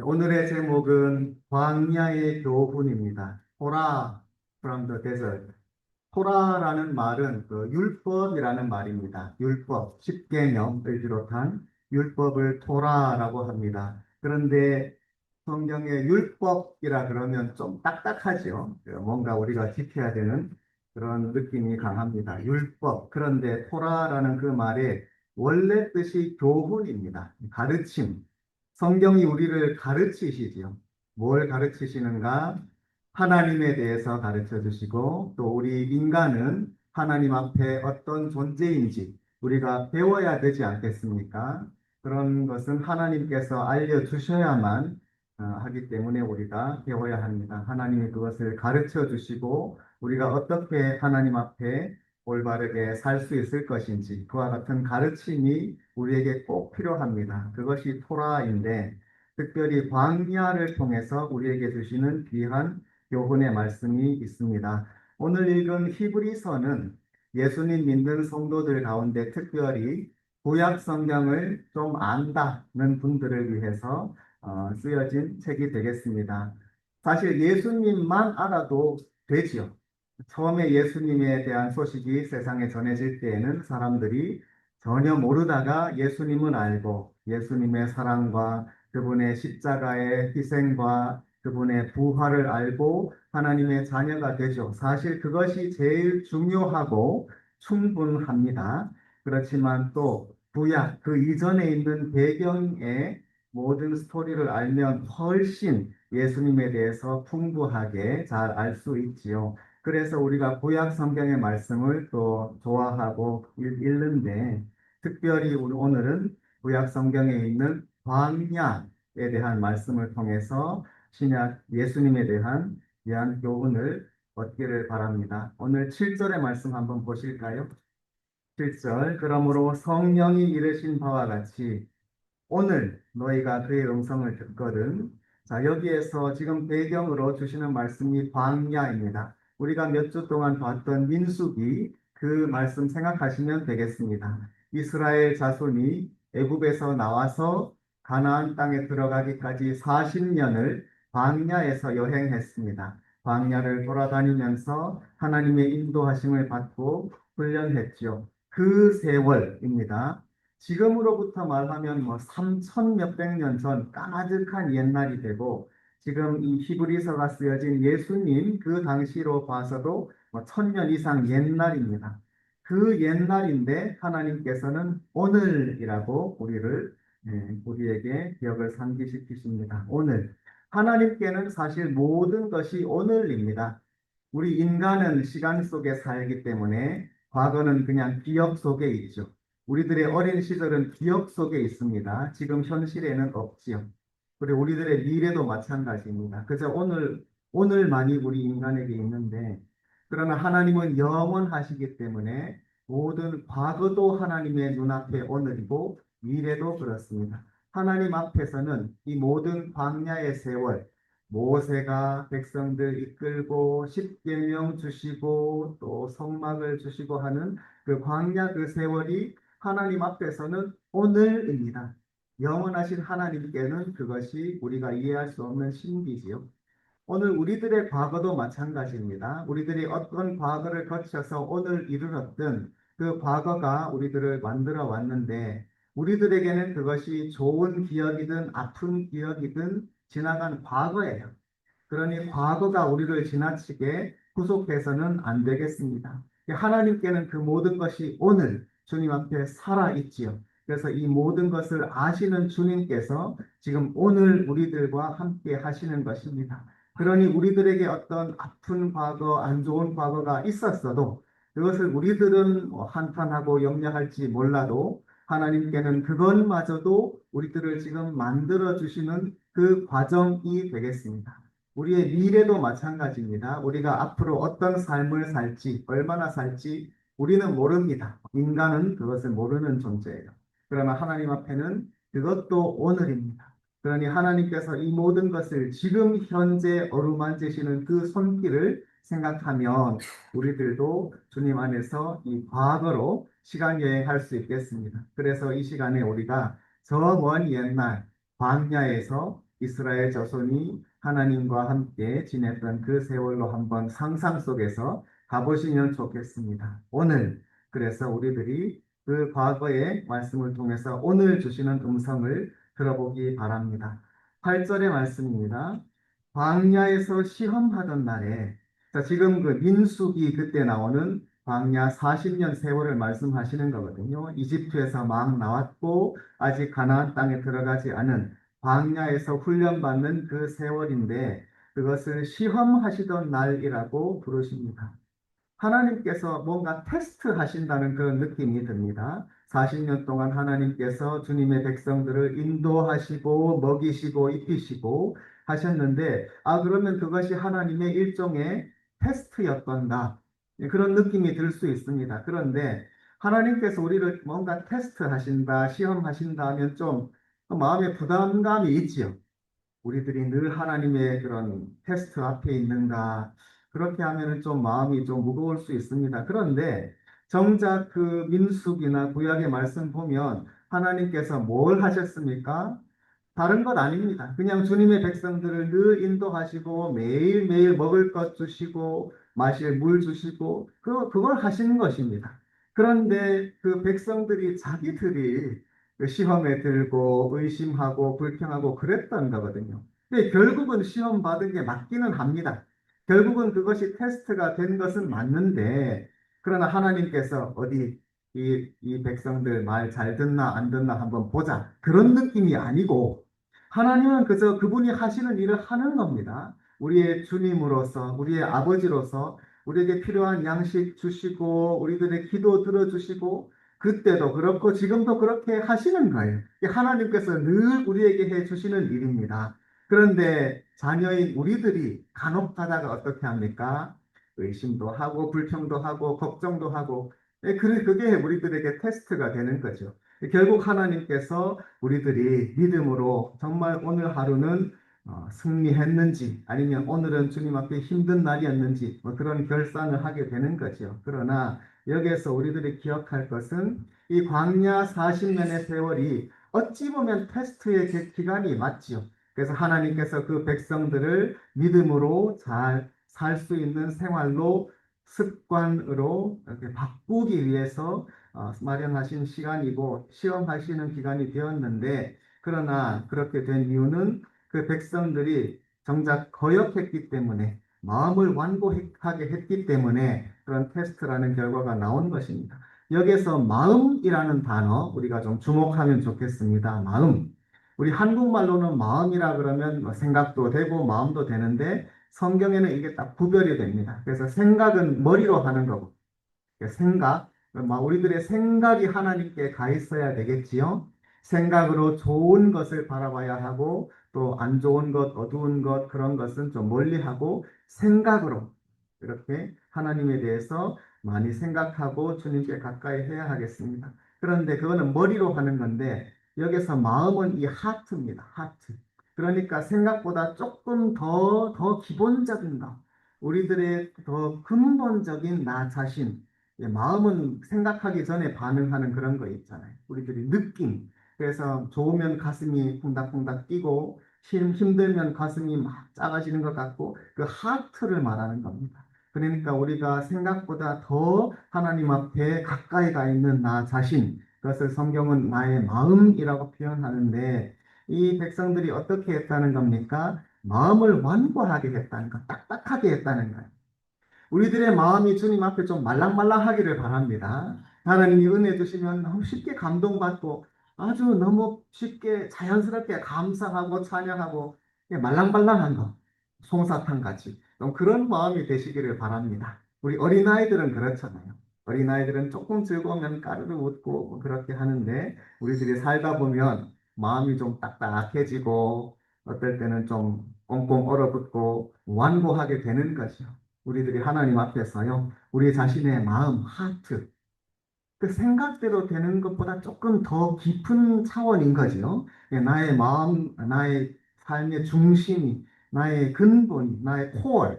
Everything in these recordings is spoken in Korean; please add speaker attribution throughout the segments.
Speaker 1: 오늘의 제목은 광야의 교훈입니다. 토라 from the desert. 토라라는 말은 그 율법이라는 말입니다. 율법, 십계명을 비롯한 율법을 토라라고 합니다. 그런데 성경의 율법이라 그러면 좀 딱딱하죠. 뭔가 우리가 지켜야 되는 그런 느낌이 강합니다. 율법. 그런데 토라라는 그 말의 원래 뜻이 교훈입니다. 가르침. 성경이 우리를 가르치시지요. 뭘 가르치시는가? 하나님에 대해서 가르쳐 주시고 또 우리 인간은 하나님 앞에 어떤 존재인지 우리가 배워야 되지 않겠습니까? 그런 것은 하나님께서 알려주셔야만 하기 때문에 우리가 배워야 합니다. 하나님이 그것을 가르쳐 주시고 우리가 어떻게 하나님 앞에 올바르게 살 수 있을 것인지 그와 같은 가르침이 우리에게 꼭 필요합니다. 그것이 토라인데 특별히 광야를 통해서 우리에게 주시는 귀한 교훈의 말씀이 있습니다. 오늘 읽은 히브리서는 예수님 믿는 성도들 가운데 특별히 구약 성경을 좀 안다는 분들을 위해서 쓰여진 책이 되겠습니다. 사실 예수님만 알아도 되지요. 처음에 예수님에 대한 소식이 세상에 전해질 때에는 사람들이 전혀 모르다가 예수님은 알고 예수님의 사랑과 그분의 십자가의 희생과 그분의 부활을 알고 하나님의 자녀가 되죠. 사실 그것이 제일 중요하고 충분합니다. 그렇지만 또 구약 그 이전에 있는 배경의 모든 스토리를 알면 훨씬 예수님에 대해서 풍부하게 잘 알 수 있지요. 그래서 우리가 구약 성경의 말씀을 또 좋아하고 읽는데 특별히 오늘은 구약 성경에 있는 광야에 대한 말씀을 통해서 신약 예수님에 대한 귀한 교훈을 얻기를 바랍니다. 오늘 7절의 말씀 한번 보실까요? 7절 그러므로 성령이 이르신 바와 같이 오늘 너희가 그의 음성을 듣거든. 자, 여기에서 지금 배경으로 주시는 말씀이 광야입니다. 우리가 몇 주 동안 봤던 민수기 그 말씀 생각하시면 되겠습니다. 이스라엘 자손이 애굽에서 나와서 가나안 땅에 들어가기까지 40년을 광야에서 여행했습니다. 광야를 돌아다니면서 하나님의 인도하심을 받고 훈련했지요. 그 세월입니다. 지금으로부터 말하면 뭐 3천 몇백 년 전 까마득한 옛날이 되고 지금 이 히브리서가 쓰여진 예수님 그 당시로 봐서도 뭐 1000년 이상 옛날입니다. 그 옛날인데 하나님께서는 오늘이라고 우리에게 기억을 상기시키십니다. 오늘 하나님께는 사실 모든 것이 오늘입니다. 우리 인간은 시간 속에 살기 때문에 과거는 그냥 기억 속에 있죠. 우리들의 어린 시절은 기억 속에 있습니다. 지금 현실에는 없지요. 그리고 우리들의 미래도 마찬가지입니다. 그저 오늘만이 우리 인간에게 있는데, 그러나 하나님은 영원하시기 때문에 모든 과거도 하나님의 눈앞에 오늘이고, 미래도 그렇습니다. 하나님 앞에서는 이 모든 광야의 세월, 모세가 백성들 이끌고 십계명 주시고 또 성막을 주시고 하는 그 광야 그 세월이 하나님 앞에서는 오늘입니다. 영원하신 하나님께는 그것이 우리가 이해할 수 없는 신비지요. 오늘 우리들의 과거도 마찬가지입니다. 우리들이 어떤 과거를 거쳐서 오늘 이르렀던 그 과거가 우리들을 만들어 왔는데 우리들에게는 그것이 좋은 기억이든 아픈 기억이든 지나간 과거예요. 그러니 과거가 우리를 지나치게 구속해서는 안 되겠습니다. 하나님께는 그 모든 것이 오늘 주님 앞에 살아있지요. 그래서 이 모든 것을 아시는 주님께서 지금 오늘 우리들과 함께 하시는 것입니다. 그러니 우리들에게 어떤 아픈 과거, 안 좋은 과거가 있었어도 그것을 우리들은 한탄하고 염려할지 몰라도 하나님께는 그것마저도 우리들을 지금 만들어 주시는 그 과정이 되겠습니다. 우리의 미래도 마찬가지입니다. 우리가 앞으로 어떤 삶을 살지, 얼마나 살지 우리는 모릅니다. 인간은 그것을 모르는 존재예요. 그러나 하나님 앞에는 그것도 오늘입니다. 그러니 하나님께서 이 모든 것을 지금 현재 어루만지시는 그 손길을 생각하면 우리들도 주님 안에서 이 과거로 시간 여행할 수 있겠습니다. 그래서 이 시간에 우리가 저 먼 옛날 광야에서 이스라엘 자손이 하나님과 함께 지냈던 그 세월로 한번 상상 속에서 가보시면 좋겠습니다. 오늘 그래서 우리들이 그 과거의 말씀을 통해서 오늘 주시는 음성을 들어보기 바랍니다. 8절의 말씀입니다. 광야에서 시험하던 날에 자, 지금 그 민수기 그때 나오는 광야 40년 세월을 말씀하시는 거거든요. 이집트에서 막 나왔고 아직 가나안 땅에 들어가지 않은 광야에서 훈련받는 그 세월인데 그것을 시험하시던 날이라고 부르십니다. 하나님께서 뭔가 테스트 하신다는 그런 느낌이 듭니다. 40년 동안 하나님께서 주님의 백성들을 인도하시고 먹이시고 입히시고 하셨는데, 그러면 그것이 하나님의 일종의 테스트였던가, 그런 느낌이 들 수 있습니다. 그런데 하나님께서 우리를 뭔가 테스트 하신다, 시험하신다 하면 좀 마음에 부담감이 있지요. 우리들이 늘 하나님의 그런 테스트 앞에 있는가, 그렇게 하면은 좀 마음이 좀 무거울 수 있습니다. 그런데 정작 그 민수기나 구약의 말씀 보면 하나님께서 뭘 하셨습니까? 다른 것 아닙니다. 그냥 주님의 백성들을 늘 인도하시고 매일매일 먹을 것 주시고 마실 물 주시고 그걸 하시는 것입니다. 그런데 그 백성들이 자기들이 그 시험에 들고 의심하고 불평하고 그랬던 거거든요. 근데 결국은 시험 받은 게 맞기는 합니다. 결국은 그것이 테스트가 된 것은 맞는데 그러나 하나님께서 어디 이 백성들 말 잘 듣나 안 듣나 한번 보자. 그런 느낌이 아니고 하나님은 그저 그분이 하시는 일을 하는 겁니다. 우리의 주님으로서, 우리의 아버지로서 우리에게 필요한 양식 주시고, 우리들의 기도 들어주시고, 그때도 그렇고 지금도 그렇게 하시는 거예요. 하나님께서 늘 우리에게 해 주시는 일입니다. 그런데 자녀인 우리들이 간혹 가다가 어떻게 합니까? 의심도 하고, 불평도 하고, 걱정도 하고, 그게 우리들에게 테스트가 되는 거죠. 결국 하나님께서 우리들이 믿음으로 정말 오늘 하루는 승리했는지 아니면 오늘은 주님 앞에 힘든 날이었는지 뭐 그런 결산을 하게 되는 거죠. 그러나 여기에서 우리들이 기억할 것은 이 광야 40년의 세월이 어찌 보면 테스트의 기간이 맞지요. 그래서 하나님께서 그 백성들을 믿음으로 잘 살 수 있는 생활로 습관으로 이렇게 바꾸기 위해서 마련하신 시간이고 시험하시는 기간이 되었는데 그러나 그렇게 된 이유는 그 백성들이 정작 거역했기 때문에 마음을 완고하게 했기 때문에 그런 테스트라는 결과가 나온 것입니다. 여기서 마음이라는 단어 우리가 좀 주목하면 좋겠습니다. 마음. 우리 한국말로는 마음이라 그러면 뭐 생각도 되고 마음도 되는데 성경에는 이게 딱 구별이 됩니다. 그래서 생각은 머리로 하는 거고 생각, 우리들의 생각이 하나님께 가 있어야 되겠지요. 생각으로 좋은 것을 바라봐야 하고 또 안 좋은 것, 어두운 것 그런 것은 좀 멀리하고 생각으로 이렇게 하나님에 대해서 많이 생각하고 주님께 가까이 해야 하겠습니다. 그런데 그거는 머리로 하는 건데 여기서 마음은 이 하트입니다. 하트. 그러니까 생각보다 조금 더 기본적인 것, 우리들의 더 근본적인 나 자신, 마음은 생각하기 전에 반응하는 그런 거 있잖아요. 우리들이 느낌. 그래서 좋으면 가슴이 쿵닥쿵닥 뛰고 힘들면 가슴이 막 작아지는 것 같고 그 하트를 말하는 겁니다. 그러니까 우리가 생각보다 더 하나님 앞에 가까이 가 있는 나 자신, 그것을 성경은 나의 마음이라고 표현하는데 이 백성들이 어떻게 했다는 겁니까? 마음을 완고하게 했다는 것, 딱딱하게 했다는 거예요. 우리들의 마음이 주님 앞에 좀 말랑말랑하기를 바랍니다. 하나님이 은혜 주시면 너무 쉽게 감동받고 아주 너무 쉽게 자연스럽게 감사하고 찬양하고 말랑말랑한 거, 솜사탕 같이 좀 그런 마음이 되시기를 바랍니다. 우리 어린아이들은 그렇잖아요. 어린아이들은 조금 즐거우면 까르르 웃고 뭐 그렇게 하는데 우리들이 살다 보면 마음이 좀 딱딱해지고 어떨 때는 좀 꽁꽁 얼어붙고 완고하게 되는 거죠. 우리들이 하나님 앞에서요, 우리 자신의 마음, 하트, 그 생각대로 되는 것보다 조금 더 깊은 차원인 거죠. 나의 마음, 나의 삶의 중심이, 나의 근본, 나의 코어,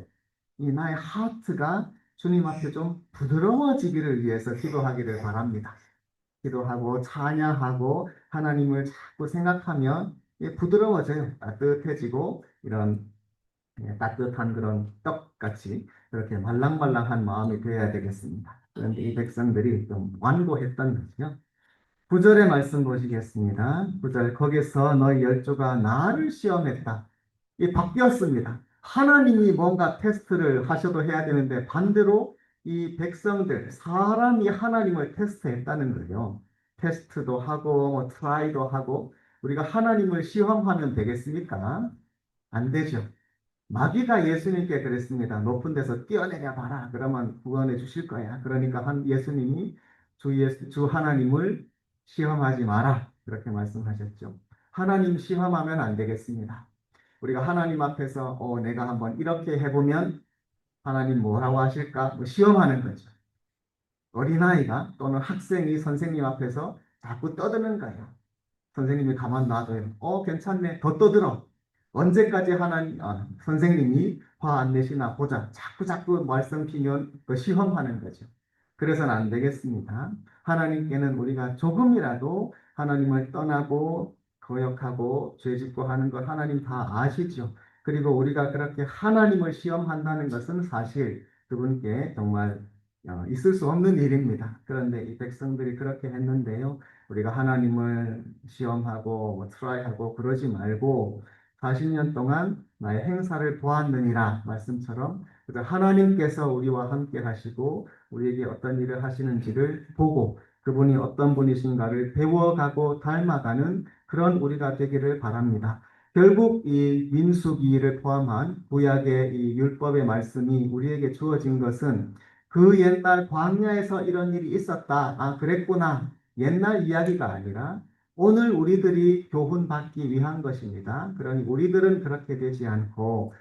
Speaker 1: 이 나의 하트가 주님 앞에 좀 부드러워지기를 위해서 기도하기를 바랍니다. 기도하고 찬양하고 하나님을 자꾸 생각하면 부드러워져요. 따뜻해지고 이런 따뜻한 그런 떡같이 그렇게 말랑말랑한 마음이 되어야 되겠습니다. 그런데 이 백성들이 좀 완고했던 거죠. 9절의 말씀 보시겠습니다. 9절 거기서 너희 열조가 나를 시험했다. 이 바뀌었습니다. 하나님이 뭔가 테스트를 하셔도 해야 되는데 반대로 이 백성들, 사람이 하나님을 테스트했다는 거예요. 테스트도 하고 뭐 트라이도 하고 우리가 하나님을 시험하면 되겠습니까? 안 되죠. 마귀가 예수님께 그랬습니다. 높은 데서 뛰어내려 봐라. 그러면 구원해 주실 거야. 그러니까 예수님이 주 하나님을 시험하지 마라. 그렇게 말씀하셨죠. 하나님 시험하면 안 되겠습니다. 우리가 하나님 앞에서 내가 한번 이렇게 해보면 하나님 뭐라고 하실까? 뭐 시험하는 거죠. 어린아이가 또는 학생이 선생님 앞에서 자꾸 떠드는 거예요. 선생님이 가만 놔둬요. 괜찮네. 더 떠들어. 언제까지 선생님이 화 안 내시나 보자. 자꾸 말씀 피면 그 시험하는 거죠. 그래서는 안 되겠습니다. 하나님께는 우리가 조금이라도 하나님을 떠나고 거역하고 죄짓고 하는 걸 하나님 다 아시죠. 그리고 우리가 그렇게 하나님을 시험한다는 것은 사실 그분께 정말 있을 수 없는 일입니다. 그런데 이 백성들이 그렇게 했는데요. 우리가 하나님을 시험하고 트라이하고 그러지 말고 40년 동안 나의 행사를 보았느니라 말씀처럼 하나님께서 우리와 함께 하시고 우리에게 어떤 일을 하시는지를 보고 그분이 어떤 분이신가를 배워가고 닮아가는 그런 우리가 되기를 바랍니다. 결국 이 민수기를 포함한 구약의 이 율법의 말씀이 우리에게 주어진 것은 그 옛날 광야에서 이런 일이 있었다. 아, 그랬구나. 옛날 이야기가 아니라 오늘 우리들이 교훈받기 위한 것입니다. 그러니 우리들은 그렇게 되지 않고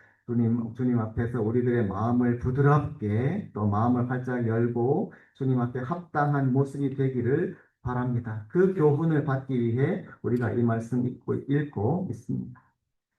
Speaker 1: 주님 앞에서 우리들의 마음을 부드럽게 또 마음을 활짝 열고 주님 앞에 합당한 모습이 되기를 바랍니다. 그 교훈을 받기 위해 우리가 이 말씀 읽고 있습니다.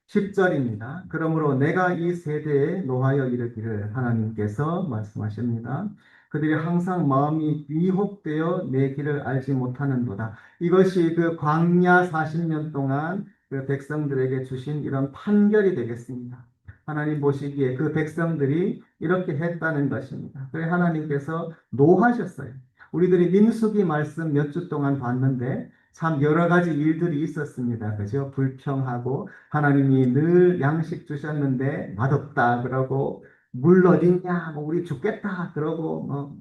Speaker 1: 10절입니다. 그러므로 내가 이 세대에 노하여 이르기를 하나님께서 말씀하십니다. 그들이 항상 마음이 미혹되어 내 길을 알지 못하는도다. 이것이 그 광야 40년 동안 그 백성들에게 주신 이런 판결이 되겠습니다. 하나님 보시기에 그 백성들이 이렇게 했다는 것입니다. 그래 하나님께서 노하셨어요. 우리들이 민수기 말씀 몇 주 동안 봤는데 참 여러 가지 일들이 있었습니다. 그죠? 불평하고 하나님이 늘 양식 주셨는데 맛없다 그러고 물 어딨냐 뭐 우리 죽겠다 그러고 뭐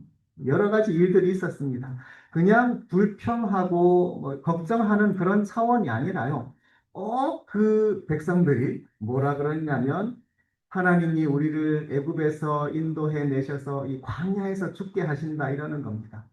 Speaker 1: 여러 가지 일들이 있었습니다. 그냥 불평하고 걱정하는 그런 차원이 아니라요. 그 백성들이 뭐라 그러냐면 하나님이 우리를 애굽에서 인도해 내셔서 이 광야에서 죽게 하신다 이러는 겁니다.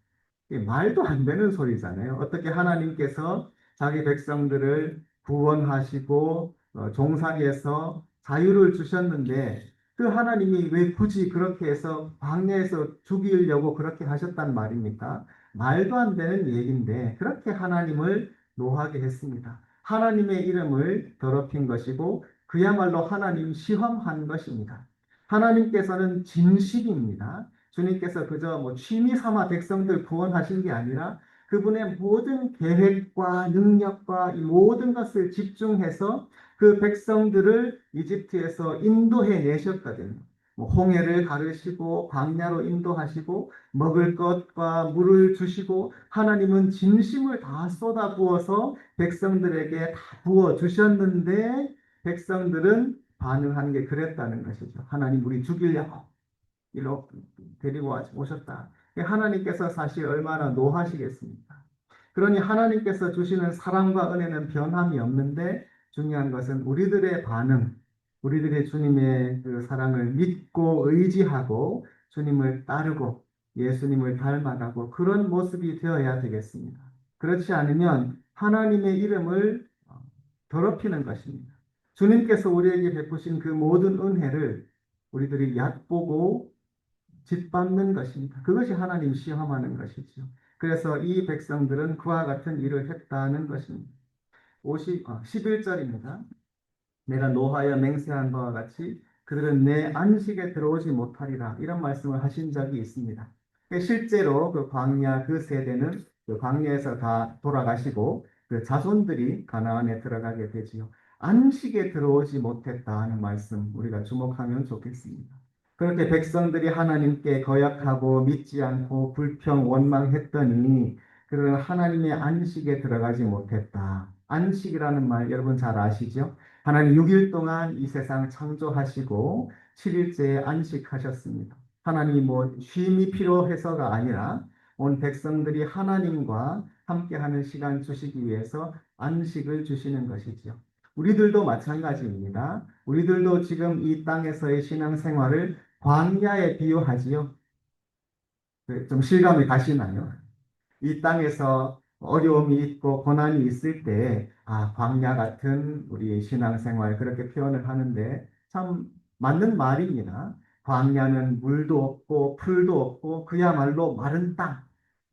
Speaker 1: 말도 안 되는 소리잖아요. 어떻게 하나님께서 자기 백성들을 구원하시고 종살이에서 자유를 주셨는데 그 하나님이 왜 굳이 그렇게 해서 광야에서 죽이려고 그렇게 하셨단 말입니까? 말도 안 되는 얘기인데 그렇게 하나님을 노하게 했습니다. 하나님의 이름을 더럽힌 것이고 그야말로 하나님 시험한 것입니다. 하나님께서는 진실입니다. 주님께서 그저 취미 삼아 백성들 구원하신 게 아니라 그분의 모든 계획과 능력과 이 모든 것을 집중해서 그 백성들을 이집트에서 인도해 내셨거든요. 홍해를 가르시고 광야로 인도하시고 먹을 것과 물을 주시고 하나님은 진심을 다 쏟아부어서 백성들에게 다 부어 주셨는데 백성들은 반응하는 게 그랬다는 것이죠. 하나님 우리 죽이려고 이렇게 데리고 오셨다. 하나님께서 사실 얼마나 노하시겠습니까? 그러니 하나님께서 주시는 사랑과 은혜는 변함이 없는데 중요한 것은 우리들의 반응, 우리들의 주님의 그 사랑을 믿고 의지하고 주님을 따르고 예수님을 닮아가고 그런 모습이 되어야 되겠습니다. 그렇지 않으면 하나님의 이름을 더럽히는 것입니다. 주님께서 우리에게 베푸신 그 모든 은혜를 우리들이 얕보고 짓밟는 것입니다. 그것이 하나님 시험하는 것이죠. 그래서 이 백성들은 그와 같은 일을 했다는 것입니다. 11절입니다. 내가 노하여 맹세한 바와 같이 그들은 내 안식에 들어오지 못하리라. 이런 말씀을 하신 적이 있습니다. 실제로 그 광야 그 세대는 그 광야에서 다 돌아가시고 그 자손들이 가나안에 들어가게 되지요. 안식에 들어오지 못했다 하는 말씀 우리가 주목하면 좋겠습니다. 그렇게 백성들이 하나님께 거역하고 믿지 않고 불평 원망했더니 그런 하나님의 안식에 들어가지 못했다. 안식이라는 말 여러분 잘 아시죠? 하나님 6일 동안 이 세상 창조하시고 7일째에 안식하셨습니다. 하나님이 뭐 쉼이 필요해서가 아니라 온 백성들이 하나님과 함께하는 시간 주시기 위해서 안식을 주시는 것이죠. 우리들도 마찬가지입니다. 우리들도 지금 이 땅에서의 신앙생활을 광야에 비유하지요. 좀 실감이 가시나요? 이 땅에서 어려움이 있고 고난이 있을 때, 광야 같은 우리 신앙생활 그렇게 표현을 하는데 참 맞는 말입니다. 광야는 물도 없고 풀도 없고 그야말로 마른 땅,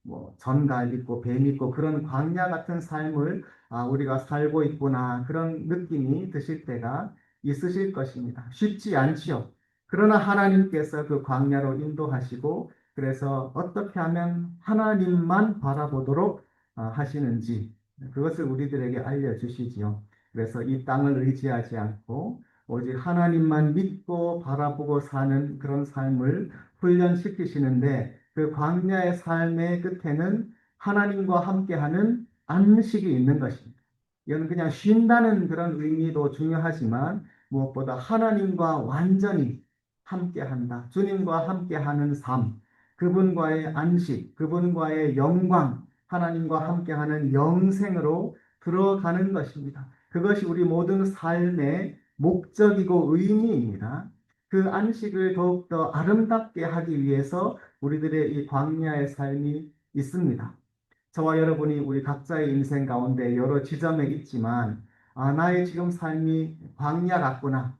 Speaker 1: 뭐 전갈 있고 뱀 있고 그런 광야 같은 삶을 우리가 살고 있구나 그런 느낌이 드실 때가 있으실 것입니다. 쉽지 않지요. 그러나 하나님께서 그 광야로 인도하시고 그래서 어떻게 하면 하나님만 바라보도록 하시는지 그것을 우리들에게 알려주시지요. 그래서 이 땅을 의지하지 않고 오직 하나님만 믿고 바라보고 사는 그런 삶을 훈련시키시는데 그 광야의 삶의 끝에는 하나님과 함께하는 안식이 있는 것입니다. 이건 그냥 쉰다는 그런 의미도 중요하지만 무엇보다 하나님과 완전히 함께한다. 주님과 함께하는 삶, 그분과의 안식, 그분과의 영광, 하나님과 함께하는 영생으로 들어가는 것입니다. 그것이 우리 모든 삶의 목적이고 의미입니다. 그 안식을 더욱더 아름답게 하기 위해서 우리들의 이 광야의 삶이 있습니다. 저와 여러분이 우리 각자의 인생 가운데 여러 지점에 있지만, 나의 지금 삶이 광야 같구나.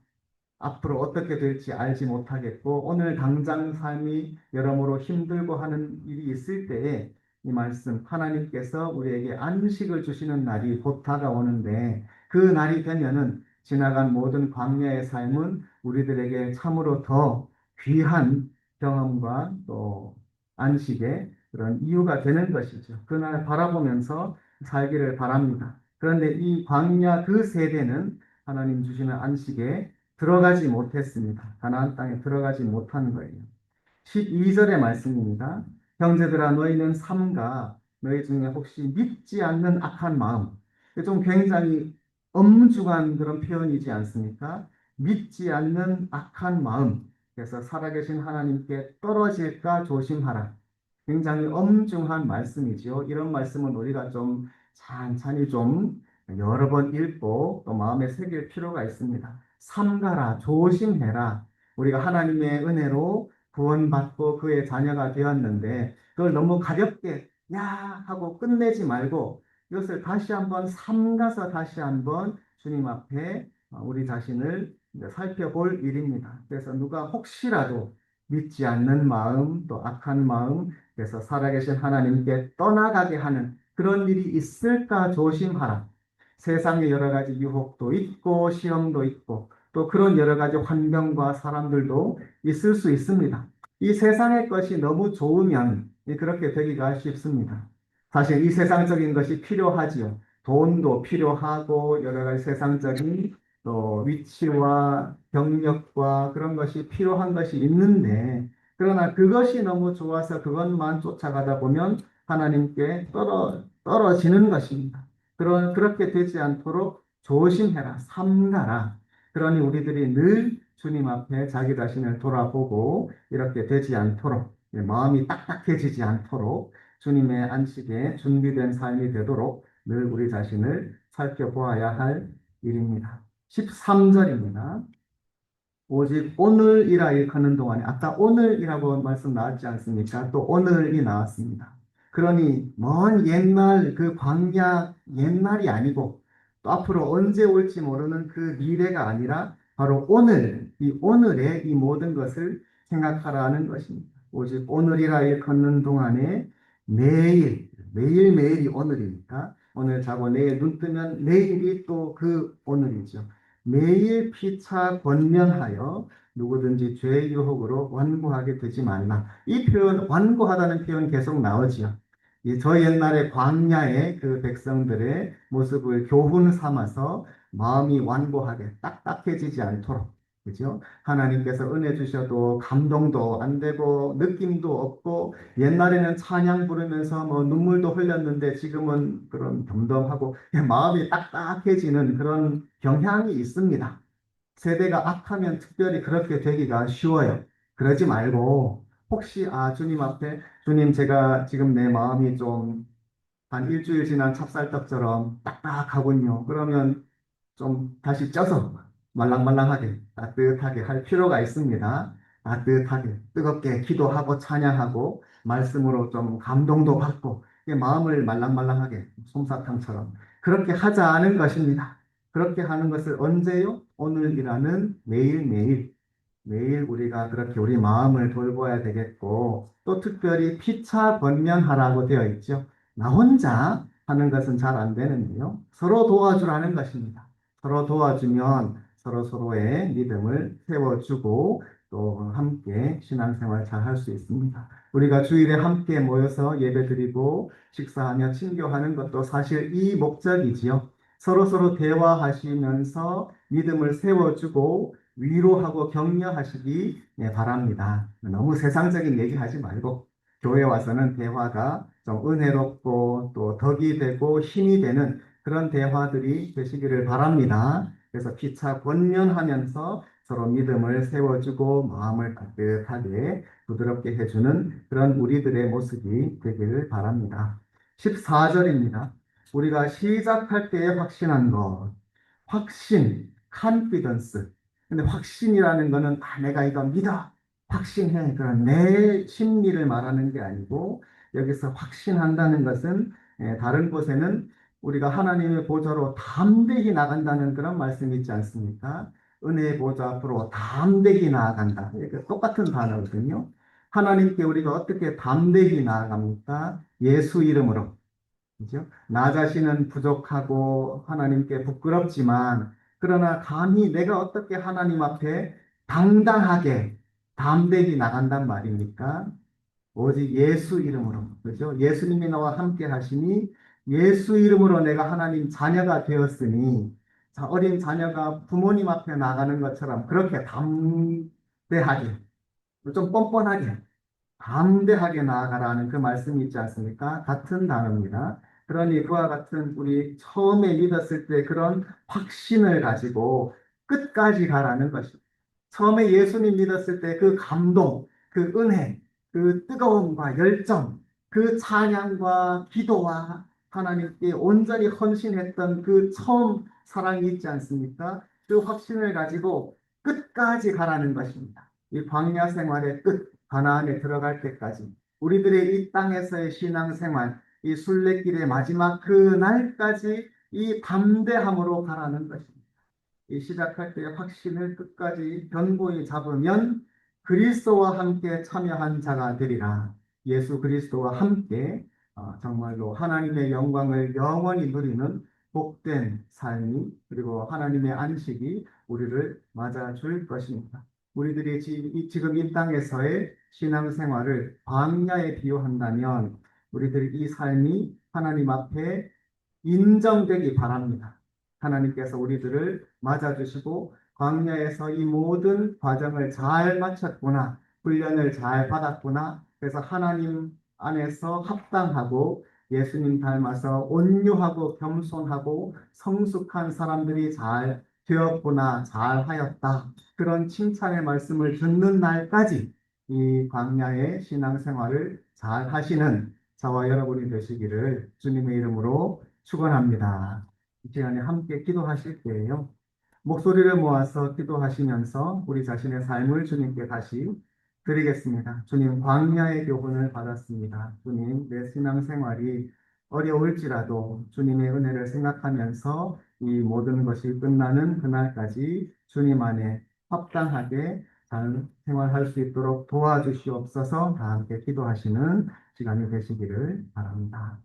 Speaker 1: 앞으로 어떻게 될지 알지 못하겠고 오늘 당장 삶이 여러모로 힘들고 하는 일이 있을 때에 이 말씀 하나님께서 우리에게 안식을 주시는 날이 곧 다가오는데 그 날이 되면은 지나간 모든 광야의 삶은 우리들에게 참으로 더 귀한 경험과 또 안식의 그런 이유가 되는 것이죠. 그날 바라보면서 살기를 바랍니다. 그런데 이 광야 그 세대는 하나님 주시는 안식에 들어가지 못했습니다. 가나안 땅에 들어가지 못한 거예요. 12절의 말씀입니다. 형제들아 너희는 삼가 너희 중에 혹시 믿지 않는 악한 마음. 좀 굉장히 엄중한 그런 표현이지 않습니까? 믿지 않는 악한 마음. 그래서 살아계신 하나님께 떨어질까 조심하라. 굉장히 엄중한 말씀이지요. 이런 말씀은 우리가 좀 찬찬히 좀 여러 번 읽고 또 마음에 새길 필요가 있습니다. 삼가라, 조심해라. 우리가 하나님의 은혜로 구원받고 그의 자녀가 되었는데 그걸 너무 가볍게 야 하고 끝내지 말고 이것을 다시 한번 삼가서 다시 한번 주님 앞에 우리 자신을 살펴볼 일입니다. 그래서 누가 혹시라도 믿지 않는 마음 또 악한 마음 그래서 살아계신 하나님께 떠나가게 하는 그런 일이 있을까 조심하라. 세상에 여러 가지 유혹도 있고 시험도 있고 또 그런 여러 가지 환경과 사람들도 있을 수 있습니다. 이 세상의 것이 너무 좋으면 그렇게 되기가 쉽습니다. 사실 이 세상적인 것이 필요하지요. 돈도 필요하고 여러 가지 세상적인 또 위치와 경력과 그런 것이 필요한 것이 있는데 그러나 그것이 너무 좋아서 그것만 쫓아가다 보면 하나님께 떨어지는 것입니다. 그렇게 되지 않도록 조심해라, 삼가라. 그러니 우리들이 늘 주님 앞에 자기 자신을 돌아보고 이렇게 되지 않도록 마음이 딱딱해지지 않도록 주님의 안식에 준비된 삶이 되도록 늘 우리 자신을 살펴보아야 할 일입니다. 13절입니다. 오직 오늘이라 일컫는 동안에 아까 오늘이라고 말씀 나왔지 않습니까? 또 오늘이 나왔습니다. 그러니 먼 옛날 그 광야 옛날이 아니고 또 앞으로 언제 올지 모르는 그 미래가 아니라 바로 오늘, 이 오늘의 이 모든 것을 생각하라는 것입니다. 오직 오늘이라 일컫는 동안에 매일매일이 오늘이니까 오늘 자고 내일 눈 뜨면 내일이 또 그 오늘이죠. 매일 피차 권면하여 누구든지 죄의 유혹으로 완고하게 되지 말라. 이 표현, 완고하다는 표현 계속 나오지요. 저 옛날에 광야의 그 백성들의 모습을 교훈 삼아서 마음이 완고하게 딱딱해지지 않도록, 그죠? 하나님께서 은혜 주셔도 감동도 안 되고 느낌도 없고 옛날에는 찬양 부르면서 뭐 눈물도 흘렸는데 지금은 그런 덤덤하고 마음이 딱딱해지는 그런 경향이 있습니다. 세대가 악하면 특별히 그렇게 되기가 쉬워요. 그러지 말고 혹시 주님 앞에 주님 제가 지금 내 마음이 좀 한 일주일 지난 찹쌀떡처럼 딱딱하군요. 그러면 좀 다시 쪄서 말랑말랑하게 따뜻하게 할 필요가 있습니다. 따뜻하게 뜨겁게 기도하고 찬양하고 말씀으로 좀 감동도 받고 마음을 말랑말랑하게 솜사탕처럼 그렇게 하자는 것입니다. 그렇게 하는 것을 언제요? 오늘이라는 매일매일 매일 우리가 그렇게 우리 마음을 돌봐야 되겠고 또 특별히 피차 권면하라고 되어 있죠. 나 혼자 하는 것은 잘 안 되는데요. 서로 도와주라는 것입니다. 서로 도와주면 서로 서로의 믿음을 세워주고 또 함께 신앙생활 잘 할 수 있습니다. 우리가 주일에 함께 모여서 예배드리고 식사하며 친교하는 것도 사실 이 목적이지요. 서로 대화하시면서 믿음을 세워주고 위로하고 격려하시기 바랍니다. 너무 세상적인 얘기 하지 말고 교회 와서는 대화가 좀 은혜롭고 또 덕이 되고 힘이 되는 그런 대화들이 되시기를 바랍니다. 그래서 피차 권면하면서 서로 믿음을 세워주고 마음을 따뜻하게 부드럽게 해주는 그런 우리들의 모습이 되기를 바랍니다. 14절입니다. 우리가 시작할 때에 확신한 것, 확신, confidence. 근데 확신이라는 거는 내가 이거 믿어, 확신해. 그런 내 심리를 말하는 게 아니고 여기서 확신한다는 것은 다른 곳에는 우리가 하나님의 보좌로 담대히 나간다는 그런 말씀이 있지 않습니까? 은혜의 보좌 앞으로 담대히 나아간다. 이게 똑같은 단어거든요. 하나님께 우리가 어떻게 담대히 나아갑니까? 예수 이름으로. 그죠? 나 자신은 부족하고 하나님께 부끄럽지만 그러나 감히 내가 어떻게 하나님 앞에 당당하게 담대히 나간단 말입니까? 오직 예수 이름으로. 그죠? 예수님이 나와 함께 하시니 예수 이름으로 내가 하나님 자녀가 되었으니 어린 자녀가 부모님 앞에 나가는 것처럼 그렇게 담대하게 좀 뻔뻔하게 담대하게 나아가라는 그 말씀이 있지 않습니까? 같은 단어입니다. 그러니 그와 같은 우리 처음에 믿었을 때 그런 확신을 가지고 끝까지 가라는 것입니다. 처음에 예수님 믿었을 때 그 감동, 그 은혜, 그 뜨거움과 열정, 그 찬양과 기도와 하나님께 온전히 헌신했던 그 처음 사랑이 있지 않습니까? 그 확신을 가지고 끝까지 가라는 것입니다. 이 광야 생활의 끝, 가나안에 들어갈 때까지 우리들의 이 땅에서의 신앙생활, 이 순례길의 마지막 그 날까지 이 담대함으로 가라는 것입니다. 이 시작할 때의 확신을 끝까지 견고히 잡으면 그리스도와 함께 참여한 자가 되리라. 예수 그리스도와 함께 정말로 하나님의 영광을 영원히 누리는 복된 삶이 그리고 하나님의 안식이 우리를 맞아줄 것입니다. 우리들이 지금 이 땅에서의 신앙생활을 광야에 비유한다면 우리들이 이 삶이 하나님 앞에 인정되기 바랍니다. 하나님께서 우리들을 맞아주시고 광야에서 이 모든 과정을 잘 마쳤구나, 훈련을 잘 받았구나. 그래서 하나님 안에서 합당하고 예수님 닮아서 온유하고 겸손하고 성숙한 사람들이 잘 되었구나, 잘 하였다. 그런 칭찬의 말씀을 듣는 날까지 이 광야의 신앙생활을 잘 하시는 저와 여러분이 되시기를 주님의 이름으로 축원합니다. 이 시간에 함께 기도하실 때에요. 목소리를 모아서 기도하시면서 우리 자신의 삶을 주님께 다시 드리겠습니다. 주님, 광야의 교훈을 받았습니다. 주님, 내 신앙생활이 어려울지라도 주님의 은혜를 생각하면서 이 모든 것이 끝나는 그날까지 주님 안에 합당하게 잘 생활할 수 있도록 도와주시옵소서. 다 함께 기도하시는 시간이 되시기를 바랍니다.